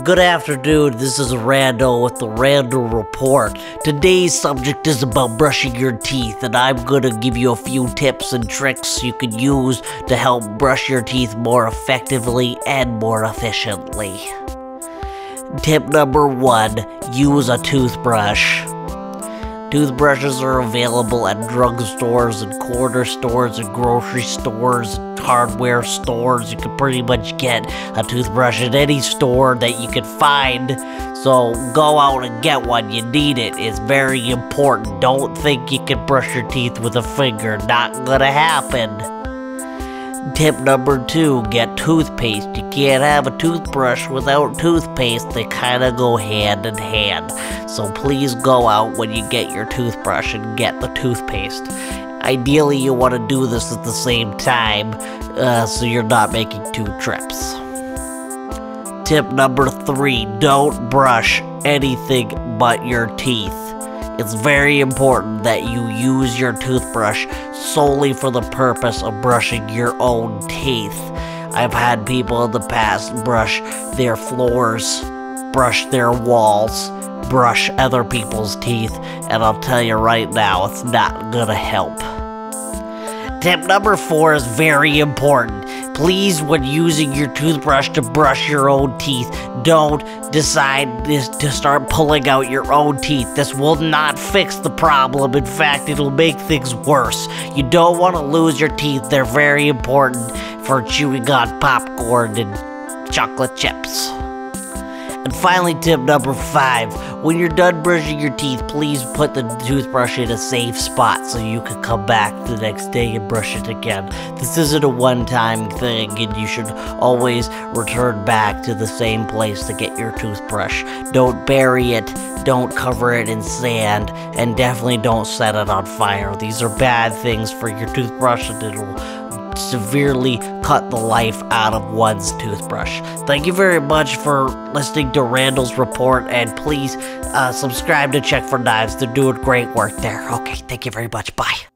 Good afternoon, this is Randall with the Randall Report. Today's subject is about brushing your teeth, and I'm gonna give you a few tips and tricks you can use to help brush your teeth more effectively and more efficiently. Tip number 1, use a toothbrush. Toothbrushes are available at drugstores and corner stores and grocery stores and hardware stores. You can pretty much get a toothbrush at any store that you can find. So go out and get one. You need it. It's very important. Don't think you can brush your teeth with a finger. Not gonna happen. Tip number 2, get toothpaste. You can't have a toothbrush without toothpaste. They kind of go hand in hand. So please go out when you get your toothbrush and get the toothpaste. Ideally, you want to do this at the same time, so you're not making 2 trips. Tip number 3, don't brush anything but your teeth. It's very important that you use your toothbrush solely for the purpose of brushing your own teeth. I've had people in the past brush their floors, brush their walls, brush other people's teeth, and I'll tell you right now, it's not gonna help. Tip number 4 is very important. Please, when using your toothbrush to brush your own teeth, don't decide to start pulling out your own teeth. This will not fix the problem. In fact, it'll make things worse. You don't want to lose your teeth. They're very important for chewing on popcorn and chocolate chips. And finally, tip number 5, when you're done brushing your teeth, please put the toothbrush in a safe spot so you can come back the next day and brush it again. This isn't a one-time thing, and you should always return back to the same place to get your toothbrush. Don't bury it, don't cover it in sand, and definitely don't set it on fire. These are bad things for your toothbrush, and it'll severely cut the life out of one's toothbrush. Thank you very much for listening to Randall's Report, and please subscribe to Check for Knives. They're doing great work there. Okay, thank you very much. Bye.